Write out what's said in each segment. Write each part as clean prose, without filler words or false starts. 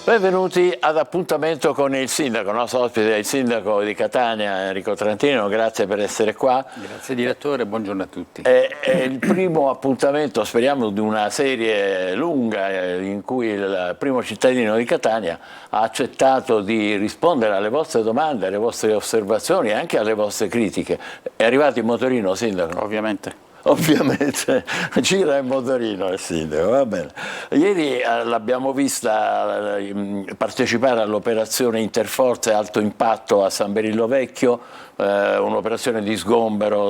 Benvenuti ad Appuntamento con il Sindaco. Il nostro ospite è il Sindaco di Catania, Enrico Trantino, grazie per essere qua. Grazie direttore, buongiorno a tutti. È il primo appuntamento, speriamo, di una serie lunga in cui il primo cittadino di Catania ha accettato di rispondere alle vostre domande, alle vostre osservazioni e anche alle vostre critiche. È arrivato in motorino, Sindaco? Ovviamente. Ovviamente gira il motorino il sindaco, va bene. Ieri l'abbiamo vista partecipare all'operazione Interforze Alto Impatto a San Berillo Vecchio, un'operazione di sgombero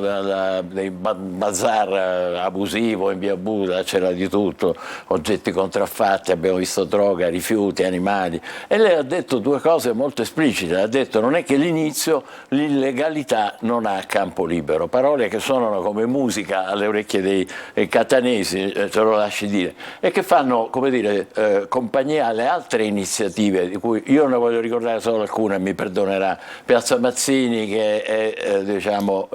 dei bazar abusivo in via Buda, c'era di tutto, oggetti contraffatti, abbiamo visto droga, rifiuti, animali, e lei ha detto due cose molto esplicite. Ha detto: non è che l'inizio, l'illegalità non ha campo libero, parole che suonano come musica alle orecchie dei catanesi, ce lo lasci dire, e che fanno, come dire, compagnia alle altre iniziative, di cui io ne voglio ricordare solo alcune, mi perdonerà. Piazza Mazzini, che è diciamo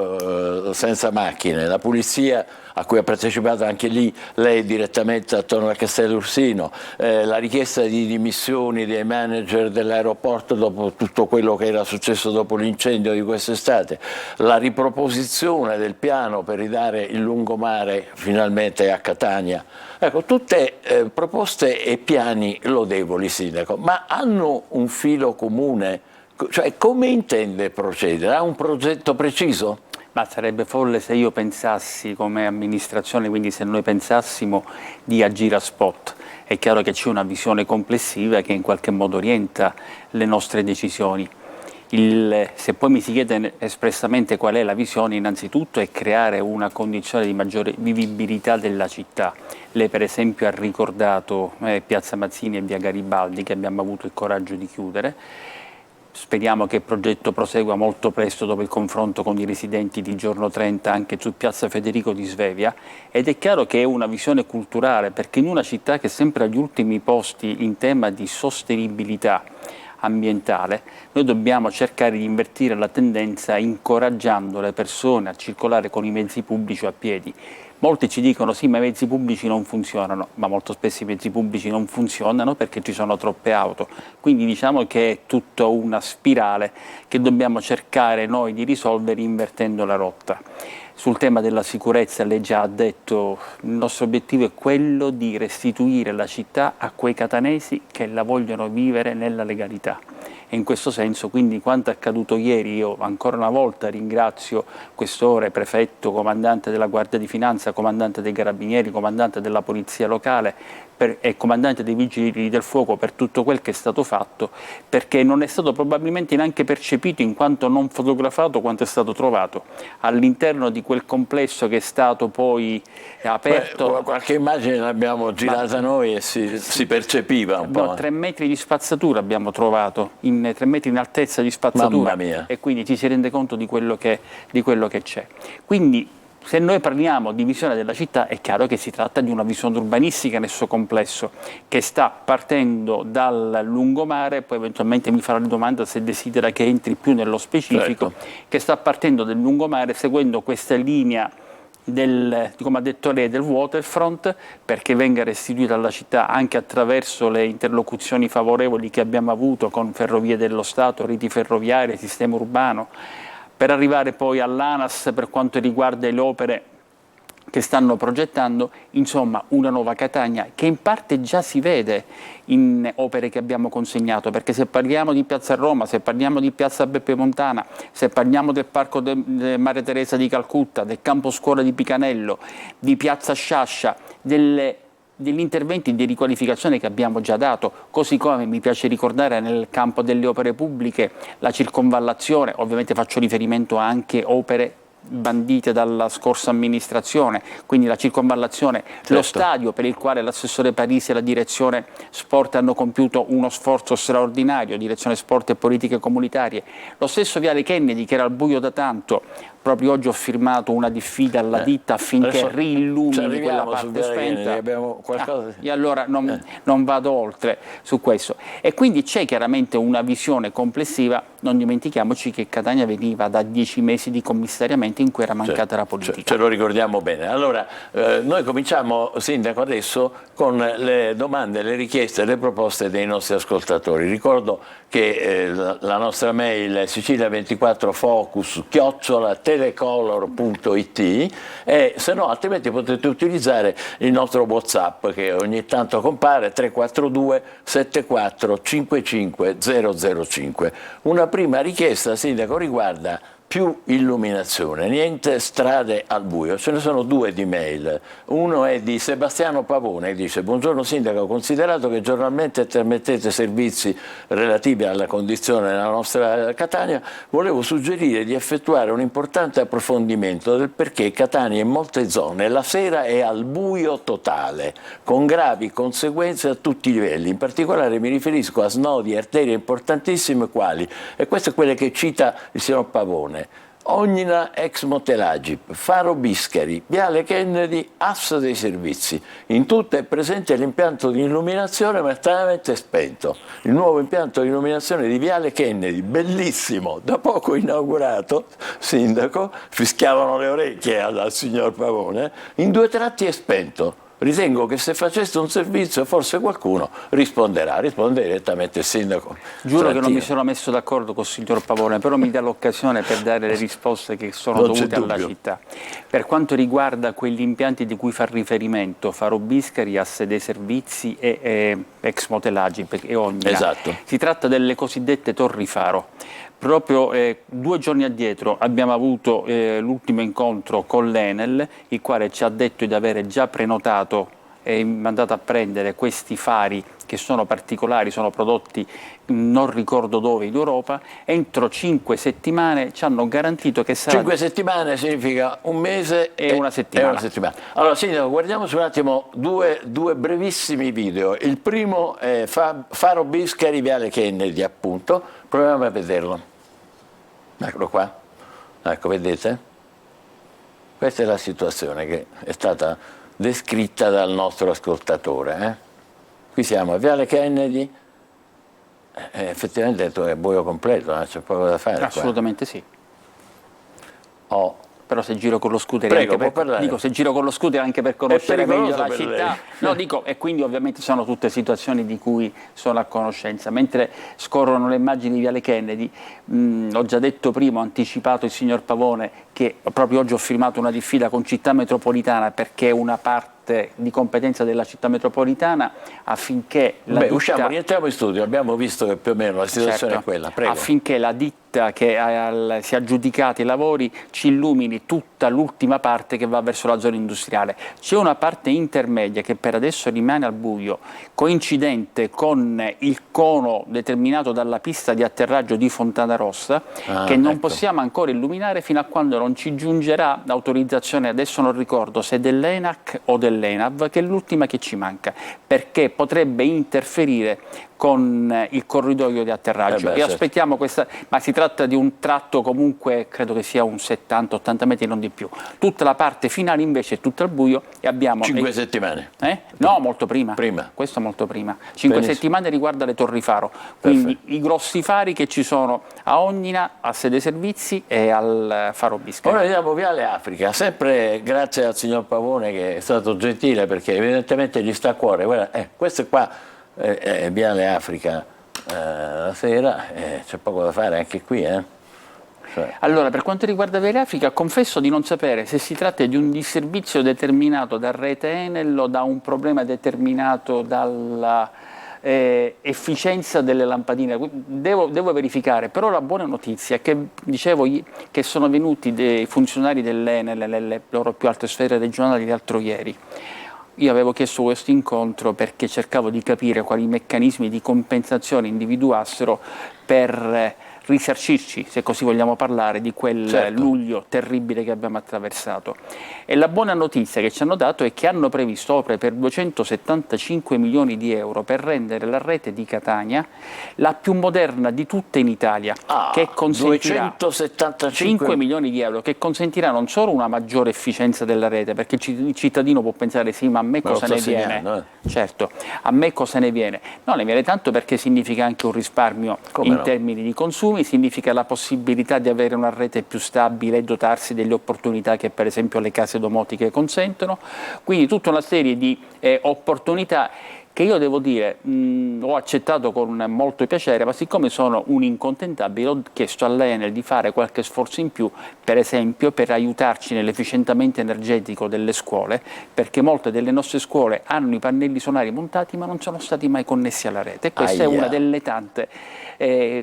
senza macchine, la pulizia a cui ha partecipato anche lì lei direttamente attorno al Castello Ursino, la richiesta di dimissioni dei manager dell'aeroporto dopo tutto quello che era successo dopo l'incendio di quest'estate, la riproposizione del piano per ridare il lungomare finalmente a Catania. Ecco, tutte proposte e piani lodevoli, Sindaco, ma hanno un filo comune? Cioè, come intende procedere? Ha un progetto preciso? Ma sarebbe folle se io pensassi come amministrazione, quindi se noi pensassimo di agire a spot. È chiaro che c'è una visione complessiva che in qualche modo orienta le nostre decisioni. Se poi mi si chiede espressamente qual è la visione, innanzitutto è creare una condizione di maggiore vivibilità della città. Lei per esempio ha ricordato Piazza Mazzini e via Garibaldi, che abbiamo avuto il coraggio di chiudere. Speriamo che il progetto prosegua molto presto dopo il confronto con i residenti di Giorno 30 anche su Piazza Federico di Svevia, ed è chiaro che è una visione culturale, perché in una città che è sempre agli ultimi posti in tema di sostenibilità ambientale, noi dobbiamo cercare di invertire la tendenza incoraggiando le persone a circolare con i mezzi pubblici o a piedi. Molti ci dicono sì, ma i mezzi pubblici non funzionano, ma molto spesso i mezzi pubblici non funzionano perché ci sono troppe auto. Quindi diciamo che è tutta una spirale che dobbiamo cercare noi di risolvere invertendo la rotta. Sul tema della sicurezza lei già ha detto, il nostro obiettivo è quello di restituire la città a quei catanesi che la vogliono vivere nella legalità. E in questo senso, quindi, quanto accaduto ieri, io ancora una volta ringrazio questore, prefetto, comandante della Guardia di Finanza, comandante dei Carabinieri, comandante della Polizia Locale e comandante dei Vigili del Fuoco per tutto quel che è stato fatto, perché non è stato probabilmente neanche percepito in quanto non fotografato quanto è stato trovato all'interno di quel complesso che è stato poi aperto. Qualche immagine l'abbiamo girata noi e si percepiva un po'. 3 metri di spazzatura abbiamo trovato, 3 metri in altezza di spazzatura. Mamma mia. E quindi ci si rende conto di quello che c'è. Quindi se noi parliamo di visione della città è chiaro che si tratta di una visione urbanistica nel suo complesso, che sta partendo dal lungomare, poi eventualmente mi farà la domanda se desidera che entri più nello specifico, certo, che sta partendo dal lungomare seguendo questa linea come ha detto lei, del waterfront, perché venga restituita alla città anche attraverso le interlocuzioni favorevoli che abbiamo avuto con Ferrovie dello Stato, reti ferroviarie, sistema urbano, per arrivare poi all'ANAS per quanto riguarda le opere che stanno progettando, insomma una nuova Catania che in parte già si vede in opere che abbiamo consegnato, perché se parliamo di Piazza Roma, se parliamo di Piazza Beppe Montana, se parliamo del Parco Maria Teresa di Calcutta, del Campo Scuola di Picanello, di Piazza Sciascia, degli interventi di riqualificazione che abbiamo già dato, così come mi piace ricordare nel campo delle opere pubbliche la circonvallazione, ovviamente faccio riferimento anche a opere bandite dalla scorsa amministrazione, quindi la circonvallazione, certo, lo stadio per il quale l'assessore Parisi e la direzione sport hanno compiuto uno sforzo straordinario, direzione sport e politiche comunitarie, lo stesso viale Kennedy che era al buio da tanto. Proprio oggi ho firmato una diffida alla ditta affinché riillumini quella parte spenta. E allora non vado oltre su questo. E quindi c'è chiaramente una visione complessiva non dimentichiamoci che Catania veniva da 10 mesi di commissariamento in cui era mancata la politica. Ce lo ricordiamo bene. Allora, noi cominciamo, Sindaco, adesso con le domande, le richieste, le proposte dei nostri ascoltatori. Ricordo che la nostra mail è sicilia24focus@telecolor.it e se no altrimenti potete utilizzare il nostro WhatsApp che ogni tanto compare, 342 74 55 005. Una prima richiesta, Sindaco, riguarda più illuminazione, niente strade al buio. Ce ne sono due di mail. Uno è di Sebastiano Pavone, dice: buongiorno Sindaco, considerato che giornalmente trasmettete servizi relativi alla condizione della nostra Catania, volevo suggerire di effettuare un importante approfondimento del perché Catania in molte zone la sera è al buio totale, con gravi conseguenze a tutti i livelli. In particolare mi riferisco a snodi e arterie importantissime quali, e queste quelle che cita il signor Pavone: Ognina ex Motelagip, Faro Biscari, Viale Kennedy, Asse dei Servizi. In tutte è presente l'impianto di illuminazione ma stranamente spento. Il nuovo impianto di illuminazione di Viale Kennedy, bellissimo, da poco inaugurato, Sindaco, fischiavano le orecchie al signor Pavone, in 2 tratti è spento. Ritengo che se faceste un servizio forse qualcuno risponderà. Risponde direttamente il Sindaco. Giuro che non mi sono messo d'accordo con il signor Pavone, però mi dà l'occasione per dare le risposte che sono dovute alla città. Per quanto riguarda quegli impianti di cui fa riferimento, Faro Biscari, Asse dei Servizi e ex Motelagip e Ognina, esatto, si tratta delle cosiddette torri faro. Proprio 2 giorni addietro abbiamo avuto l'ultimo incontro con l'Enel, il quale ci ha detto di avere già prenotato e mandato a prendere questi fari che sono particolari, sono prodotti non ricordo dove in Europa. Entro 5 settimane ci hanno garantito che sarà... 5 settimane significa un mese e una settimana. Allora Sindaco, guardiamoci un attimo due brevissimi video. Il primo è Faro Biscari, Viale Kennedy, appunto. Proviamo a vederlo. Eccolo qua, ecco, vedete? Questa è la situazione che è stata descritta dal nostro ascoltatore. Qui siamo a Viale Kennedy, effettivamente è buio completo, c'è poco da fare. Assolutamente qua. Sì. Oh. Però se giro con lo scooter, Prego, se giro con lo scooter anche per conoscere meglio la città, no, dico, e quindi ovviamente sono tutte situazioni di cui sono a conoscenza. Mentre scorrono le immagini di Viale Kennedy, ho già detto prima, ho anticipato il signor Pavone che proprio oggi ho firmato una diffida con Città Metropolitana perché è una parte di competenza della Città Metropolitana affinché la ditta... rientriamo in studio, abbiamo visto che più o meno la situazione è quella. Prego. Affinché la ditta che si è aggiudicata i lavori ci illumini tutta l'ultima parte che va verso la zona industriale. C'è una parte intermedia che per adesso rimane al buio, coincidente con il cono determinato dalla pista di atterraggio di Fontana Rossa, che non possiamo ancora illuminare fino a quando non ci giungerà l'autorizzazione, adesso non ricordo se dell'ENAC o dell'ENAV, che è l'ultima che ci manca, perché potrebbe interferire con il corridoio di atterraggio. E aspettiamo questa, ma si tratta di un tratto comunque, credo che sia un 70-80 metri, non di più. Tutta la parte finale invece è tutta al buio e abbiamo... 5 settimane? No, molto prima. Questo molto prima. 5 settimane riguarda le torri faro, quindi i grossi fari che ci sono a Ognina, a Sede Servizi e al Faro Biscari. Ora vediamo Viale Africa, sempre grazie al signor Pavone che è stato gentile perché evidentemente gli sta a cuore. Guarda, questo qua è Viale Africa la sera, c'è poco da fare anche qui. Allora, per quanto riguarda Viale Africa, confesso di non sapere se si tratta di un disservizio determinato da Rete Enel o da un problema determinato dalla efficienza delle lampadine. Devo verificare, però la buona notizia è che, dicevo, che sono venuti dei funzionari dell'Enel, nelle loro più alte sfere regionali l'altro ieri. Io avevo chiesto questo incontro perché cercavo di capire quali meccanismi di compensazione individuassero per risarcirci, se così vogliamo parlare, di quel luglio terribile che abbiamo attraversato. E la buona notizia che ci hanno dato è che hanno previsto opere per 275 milioni di euro per rendere la rete di Catania la più moderna di tutte in Italia, che consentirà 275 milioni di euro, che consentirà non solo una maggiore efficienza della rete, perché il cittadino può pensare sì, ma a me cosa ne viene? Certo, a me cosa ne viene? No, ne viene tanto perché significa anche un risparmio in termini di consumo, consumi significa la possibilità di avere una rete più stabile e dotarsi delle opportunità che per esempio le case domotiche consentono, quindi tutta una serie di opportunità che io devo dire ho accettato con molto piacere, ma siccome sono un incontentabile ho chiesto all'Enel di fare qualche sforzo in più, per esempio per aiutarci nell'efficientamento energetico delle scuole, perché molte delle nostre scuole hanno i pannelli solari montati ma non sono stati mai connessi alla rete, e questa è una delle tante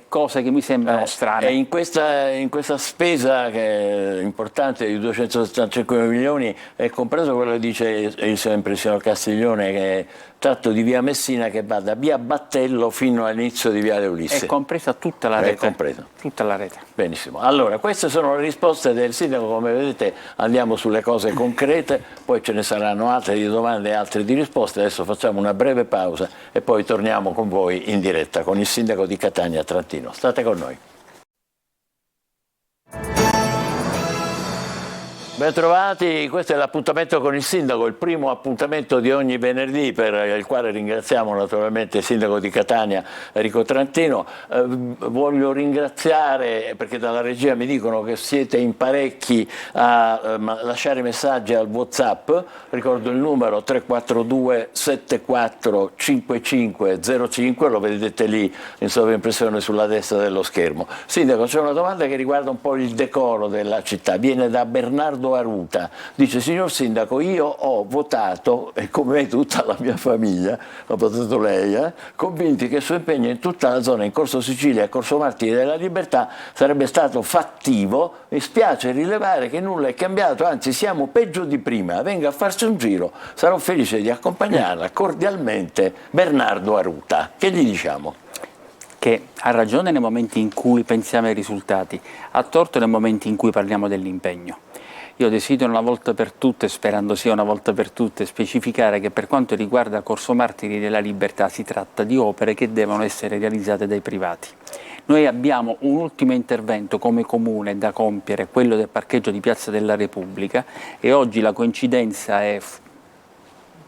cose che mi sembrano strane. E in questa spesa che è importante di 275 milioni è compreso quello che dice il sempre signor Castiglione, che è tratto di via Messina che va da via Battello fino all'inizio di viale Ulisse. È compresa tutta la rete. È compresa. Tutta la rete. Benissimo. Allora, queste sono le risposte del sindaco, come vedete andiamo sulle cose concrete, poi ce ne saranno altre di domande e altre di risposte. Adesso facciamo una breve pausa e poi torniamo con voi in diretta con il sindaco di Catania Trantino. State con noi. Bentrovati, questo è l'appuntamento con il sindaco, il primo appuntamento di ogni venerdì, per il quale ringraziamo naturalmente il sindaco di Catania Enrico Trantino. Voglio ringraziare, perché dalla regia mi dicono che siete in parecchi a lasciare messaggi al WhatsApp, ricordo il numero 342 74 5505, lo vedete lì in sovraimpressione sulla destra dello schermo. Sindaco, c'è una domanda che riguarda un po' il decoro della città, viene da Bernardo Aruta, dice: signor sindaco, io ho votato, e come tutta la mia famiglia, ha votato lei, convinti che il suo impegno in tutta la zona in Corso Sicilia e Corso Martiri della Libertà sarebbe stato fattivo. Mi spiace rilevare che nulla è cambiato, anzi siamo peggio di prima, venga a farsi un giro, sarò felice di accompagnarla. Cordialmente Bernardo Aruta. Che gli diciamo? Che ha ragione nei momenti in cui pensiamo ai risultati, ha torto nei momenti in cui parliamo dell'impegno. Io desidero una volta per tutte, sperando sia una volta per tutte, specificare che per quanto riguarda Corso Martiri della Libertà si tratta di opere che devono essere realizzate dai privati. Noi abbiamo un ultimo intervento come comune da compiere, quello del parcheggio di Piazza della Repubblica, e oggi la coincidenza è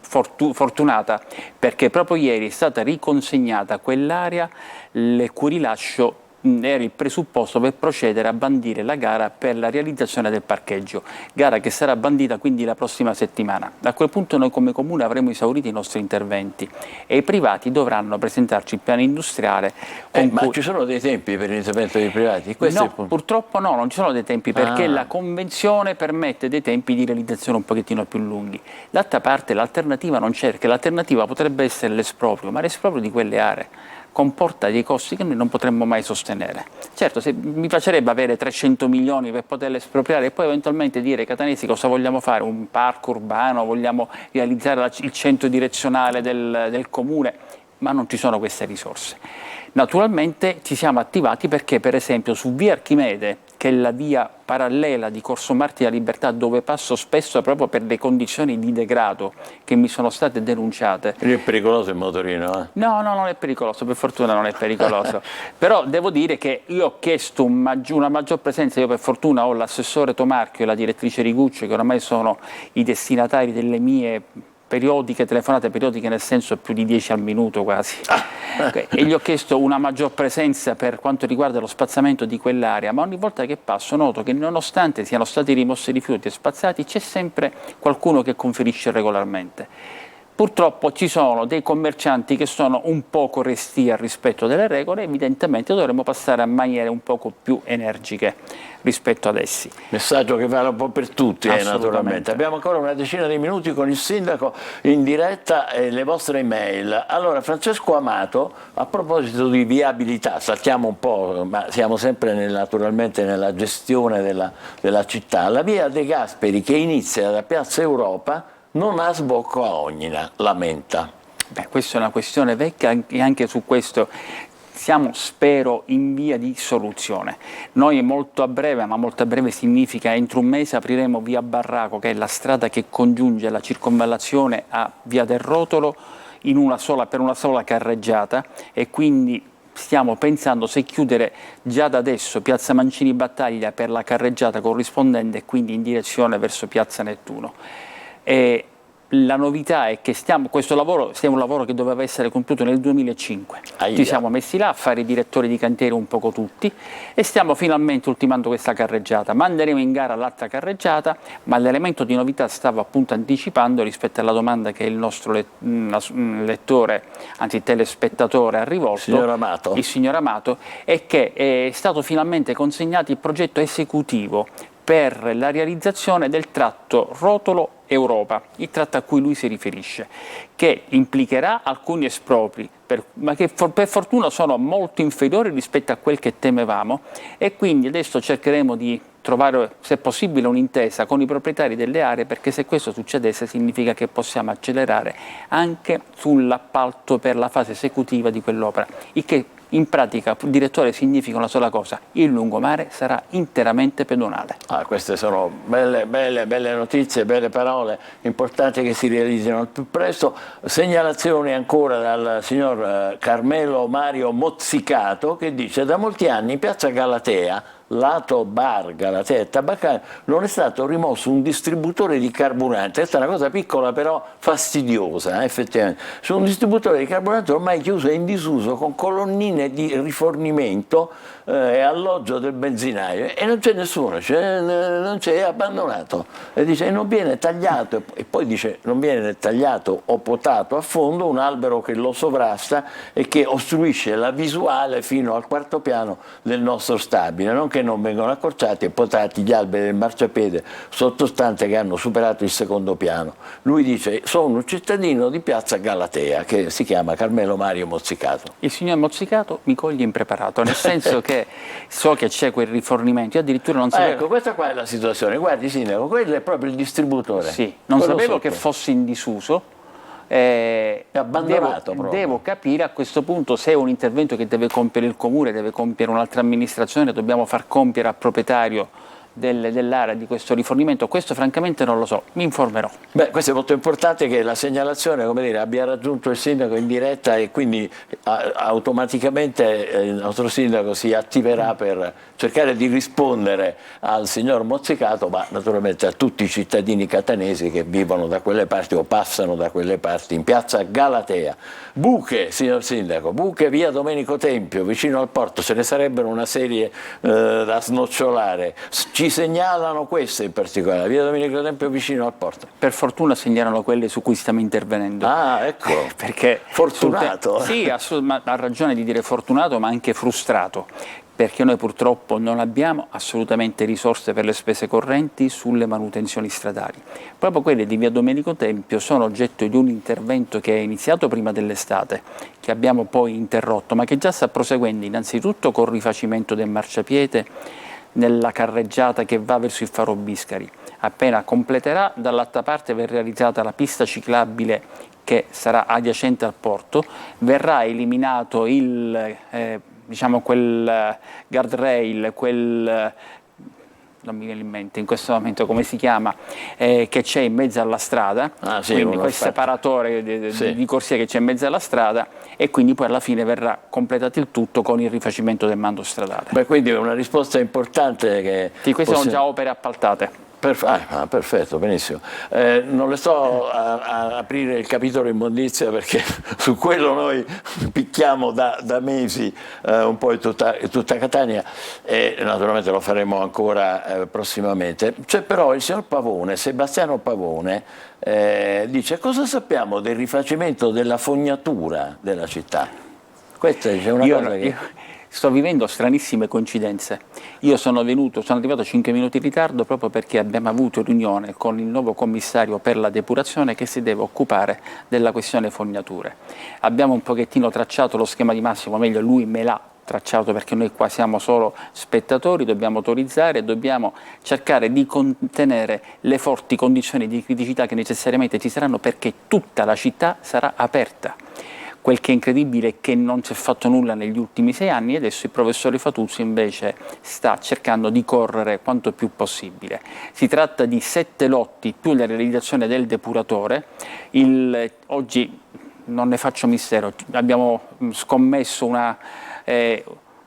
fortunata perché proprio ieri è stata riconsegnata a quell'area il cui rilascio era il presupposto per procedere a bandire la gara per la realizzazione del parcheggio, gara che sarà bandita quindi la prossima settimana. A quel punto noi come Comune avremo esaurito i nostri interventi e i privati dovranno presentarci il piano industriale. Ma ci sono dei tempi per l'intervento dei privati? No, purtroppo no, non ci sono dei tempi, perché la convenzione permette dei tempi di realizzazione un pochettino più lunghi. D'altra parte l'alternativa non c'è, perché l'alternativa potrebbe essere l'esproprio, ma l'esproprio di quelle aree comporta dei costi che noi non potremmo mai sostenere. Certo, mi piacerebbe avere 300 milioni per poterle espropriare e poi eventualmente dire ai catanesi cosa vogliamo fare, un parco urbano, vogliamo realizzare il centro direzionale del comune, ma non ci sono queste risorse. Naturalmente ci siamo attivati perché per esempio su via Archimede, che è la via parallela di Corso Martiri della Libertà, dove passo spesso proprio per le condizioni di degrado che mi sono state denunciate. È pericoloso il motorino? No, non è pericoloso, per fortuna non è pericoloso. Però devo dire che io ho chiesto una maggior presenza, io per fortuna ho l'assessore Tomarchio e la direttrice Riguccio, che oramai sono i destinatari delle mie telefonate periodiche, nel senso più di 10 al minuto quasi, e gli ho chiesto una maggior presenza per quanto riguarda lo spazzamento di quell'area, ma ogni volta che passo noto che nonostante siano stati rimossi i rifiuti e spazzati c'è sempre qualcuno che conferisce regolarmente. Purtroppo ci sono dei commercianti che sono un poco restii al rispetto delle regole, evidentemente dovremmo passare a maniere un poco più energiche rispetto ad essi. Messaggio che vale un po' per tutti, naturalmente. Abbiamo ancora una decina di minuti con il sindaco in diretta e le vostre email. Allora, Francesco Amato, a proposito di viabilità, saltiamo un po', ma siamo sempre naturalmente nella gestione della città, la via De Gasperi che inizia da Piazza Europa non ha sbocco a Ognina, lamenta. Questa è una questione vecchia e anche su questo siamo, spero, in via di soluzione. Noi molto a breve, ma molto a breve significa entro un mese, apriremo via Barraco, che è la strada che congiunge la circonvallazione a via del Rotolo per una sola carreggiata, e quindi stiamo pensando se chiudere già da adesso Piazza Mancini Battaglia per la carreggiata corrispondente e quindi in direzione verso Piazza Nettuno. La novità è che questo lavoro è un lavoro che doveva essere compiuto nel 2005. Ci siamo messi là a fare i direttori di cantiere un poco tutti e stiamo finalmente ultimando questa carreggiata. Manderemo in gara l'altra carreggiata, ma l'elemento di novità stavo appunto anticipando rispetto alla domanda che il nostro lettore, anzi telespettatore, ha rivolto, il signor Amato, è che è stato finalmente consegnato il progetto esecutivo per la realizzazione del tratto Rotolo Europa, il tratto a cui lui si riferisce, che implicherà alcuni espropri, ma che per fortuna sono molto inferiori rispetto a quel che temevamo, e quindi adesso cercheremo di trovare, se possibile, un'intesa con i proprietari delle aree, perché se questo succedesse significa che possiamo accelerare anche sull'appalto per la fase esecutiva di quell'opera, il che in pratica, direttore, significa una sola cosa: il lungomare sarà interamente pedonale. Queste sono belle notizie, belle parole, importanti che si realizzino al più presto. Segnalazioni ancora dal signor Carmelo Mario Mozzicato, che dice: da molti anni in piazza Galatea, lato bar Galatea e Tabaccaria, non è stato rimosso un distributore di carburante. Questa è una cosa piccola però fastidiosa, effettivamente. Su un distributore di carburante ormai chiuso e in disuso, con colonnine di rifornimento e alloggio del benzinaio, e non c'è nessuno, non c'è, è abbandonato, e dice non viene tagliato, e poi dice non viene tagliato o potato a fondo un albero che lo sovrasta e che ostruisce la visuale fino al quarto piano del nostro stabile, nonché non vengono accorciati e potati gli alberi del marciapiede sottostante che hanno superato il secondo piano. Lui dice: sono un cittadino di piazza Galatea, che si chiama Carmelo Mario Mozzicato. Il signor Mozzicato mi coglie impreparato, nel senso che so che c'è quel rifornimento, io addirittura non sapevo. Ecco, questa qua è la situazione, guardi sindaco, quello è proprio il distributore. Sì, non sapevo che fosse in disuso. È abbandonato proprio. Devo capire a questo punto se è un intervento che deve compiere il comune, deve compiere un'altra amministrazione, dobbiamo far compiere al proprietario dell'area di questo rifornimento. Questo francamente non lo so, mi informerò. Beh, questo è molto importante, che la segnalazione, come dire, abbia raggiunto il sindaco in diretta, e quindi automaticamente il nostro sindaco si attiverà per cercare di rispondere al signor Mozzicato, ma naturalmente a tutti i cittadini catanesi che vivono da quelle parti o passano da quelle parti, in piazza Galatea. Buche, signor sindaco, buche via Domenico Tempio, vicino al porto, ce ne sarebbero una serie da snocciolare. Ci segnalano queste in particolare, via Domenico Tempio vicino al porto. Per fortuna segnalano quelle su cui stiamo intervenendo. Ah, ecco, perché fortunato. Sì, ha ragione di dire fortunato, ma anche frustrato, perché noi purtroppo non abbiamo assolutamente risorse per le spese correnti sulle manutenzioni stradali. Proprio quelle di via Domenico Tempio sono oggetto di un intervento che è iniziato prima dell'estate, che abbiamo poi interrotto, ma che già sta proseguendo innanzitutto col rifacimento del marciapiede nella carreggiata che va verso il Faro Biscari. Appena completerà, dall'altra parte verrà realizzata la pista ciclabile che sarà adiacente al porto, verrà eliminato quel guardrail, non mi viene in mente in questo momento come si chiama, che c'è in mezzo alla strada, quindi quel separatore di corsia che c'è in mezzo alla strada, e quindi poi alla fine verrà completato il tutto con il rifacimento del mando stradale. Beh, quindi è una risposta importante che... Sì, queste sono già opere appaltate. Perfetto, benissimo. Non le sto a aprire il capitolo immondizia, perché su quello noi picchiamo da mesi un po' in tutta Catania, e naturalmente lo faremo ancora prossimamente. C'è però il signor Pavone, Sebastiano Pavone, dice: cosa sappiamo del rifacimento della fognatura della città? Questa è una cosa che... Sto vivendo stranissime coincidenze. Io sono arrivato 5 minuti in ritardo proprio perché abbiamo avuto riunione con il nuovo commissario per la depurazione che si deve occupare della questione fognature. Abbiamo un pochettino tracciato lo schema di massimo, meglio lui me l'ha tracciato, perché noi qua siamo solo spettatori, dobbiamo autorizzare e dobbiamo cercare di contenere le forti condizioni di criticità che necessariamente ci saranno, perché tutta la città sarà aperta. Quel che è incredibile è che non si è fatto nulla negli ultimi 6 anni, e adesso il professore Fatuzzi invece sta cercando di correre quanto più possibile. Si tratta di 7 lotti più la realizzazione del depuratore. Oggi non ne faccio mistero, abbiamo scommesso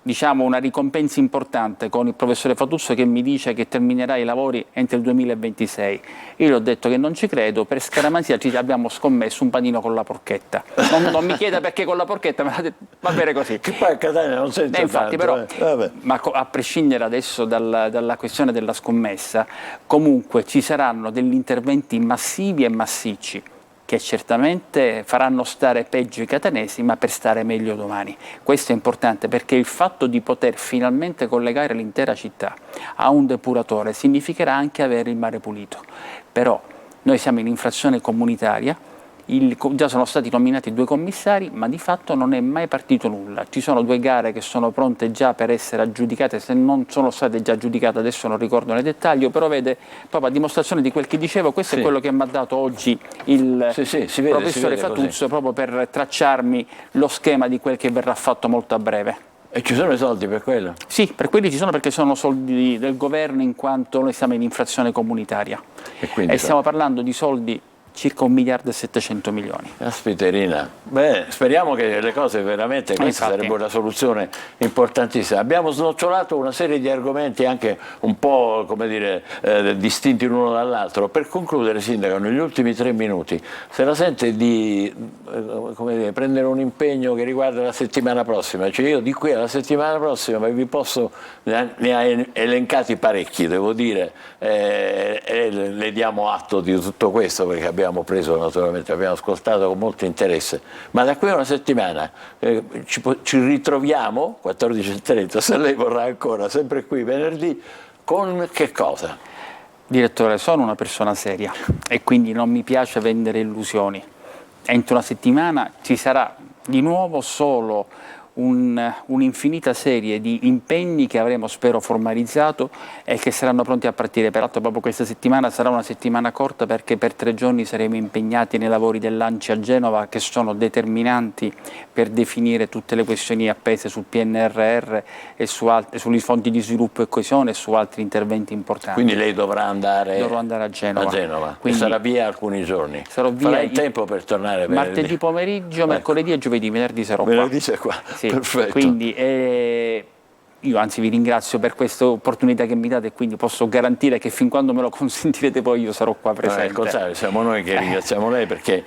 diciamo, una ricompensa importante con il professore Fatuzzo che mi dice che terminerà i lavori entro il 2026. Io gli ho detto che non ci credo, per scaramanzia ci abbiamo scommesso un panino con la porchetta. Non mi chieda perché con la porchetta, ma va bene così. Che poi a Catania non sente Infatti, tanto, però, ma a prescindere adesso dalla questione della scommessa, comunque ci saranno degli interventi massivi e massicci che certamente faranno stare peggio i catanesi, ma per stare meglio domani. Questo è importante perché il fatto di poter finalmente collegare l'intera città a un depuratore significherà anche avere il mare pulito. Però noi siamo in infrazione comunitaria, già sono stati nominati 2 commissari, ma di fatto non è mai partito nulla. Ci sono 2 gare che sono pronte già per essere aggiudicate, se non sono state già aggiudicate adesso non ricordo nel dettaglio, però vede, proprio a dimostrazione di quel che dicevo, questo è quello che mi ha dato oggi il professore Fatuzzo, proprio per tracciarmi lo schema di quel che verrà fatto molto a breve. E ci sono i soldi per quello? Sì, per quelli ci sono, perché sono soldi del governo, in quanto noi siamo in infrazione comunitaria e stiamo parlando di soldi circa 1.700 milioni. Caspiterina. Beh, speriamo che le cose veramente, questa sarebbe una soluzione importantissima. Abbiamo snocciolato una serie di argomenti anche un po', come dire, distinti l'uno dall'altro. Per concludere, Sindaco, negli ultimi 3 minuti, se la sente di come dire, prendere un impegno che riguarda la settimana prossima, cioè io di qui alla settimana prossima vi posso, ne ha elencati parecchi, devo dire, e le diamo atto di tutto questo, perché abbiamo ascoltato con molto interesse, ma da qui a una settimana ci ritroviamo 14:30, se lei vorrà ancora, sempre qui venerdì, con che cosa? Direttore, sono una persona seria e quindi non mi piace vendere illusioni. Entro una settimana ci sarà di nuovo solo un'infinita serie di impegni che avremo, spero, formalizzato e che saranno pronti a partire. Peraltro proprio questa settimana sarà una settimana corta, perché per 3 giorni saremo impegnati nei lavori dell'ANCI a Genova, che sono determinanti per definire tutte le questioni appese sul PNRR e sui fondi di sviluppo e coesione e su altri interventi importanti. Quindi lei dovrò andare a Genova. Quindi sarà via alcuni giorni. Sarò via Farà in tempo per tornare martedì pomeriggio, mercoledì e giovedì. Venerdì sarò qua. Venerdì sei qua. Sì. Perfetto. Quindi io anzi vi ringrazio per questa opportunità che mi date, e quindi posso garantire che fin quando me lo consentirete poi io sarò qua presente. Al contrario, siamo noi che ringraziamo lei, perché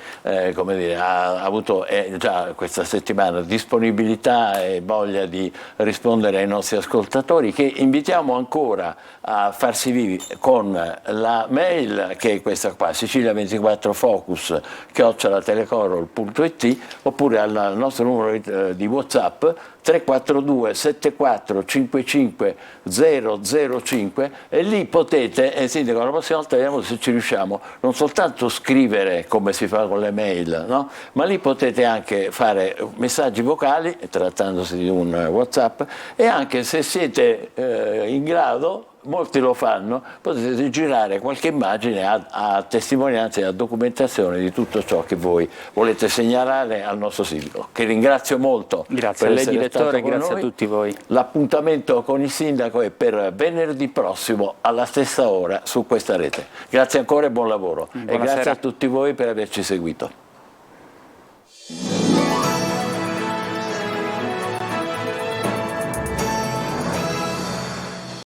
come dire, ha avuto già questa settimana disponibilità e voglia di rispondere ai nostri ascoltatori, che invitiamo ancora a farsi vivi con la mail, che è questa qua, sicilia24focus@telecorol.it, oppure al nostro numero di WhatsApp 342 74 55 005, e lì potete, Sindaco, la prossima volta vediamo se ci riusciamo, non soltanto scrivere come si fa con le mail, no? Ma lì potete anche fare messaggi vocali, trattandosi di un WhatsApp, e anche, se siete in grado, molti lo fanno, potete girare qualche immagine a testimonianza e a documentazione di tutto ciò che voi volete segnalare al nostro sindaco, che ringrazio molto. Grazie a lei, direttore, grazie a tutti voi. L'appuntamento con il sindaco è per venerdì prossimo alla stessa ora su questa rete. Grazie ancora e buon lavoro. Buonasera. E grazie a tutti voi per averci seguito.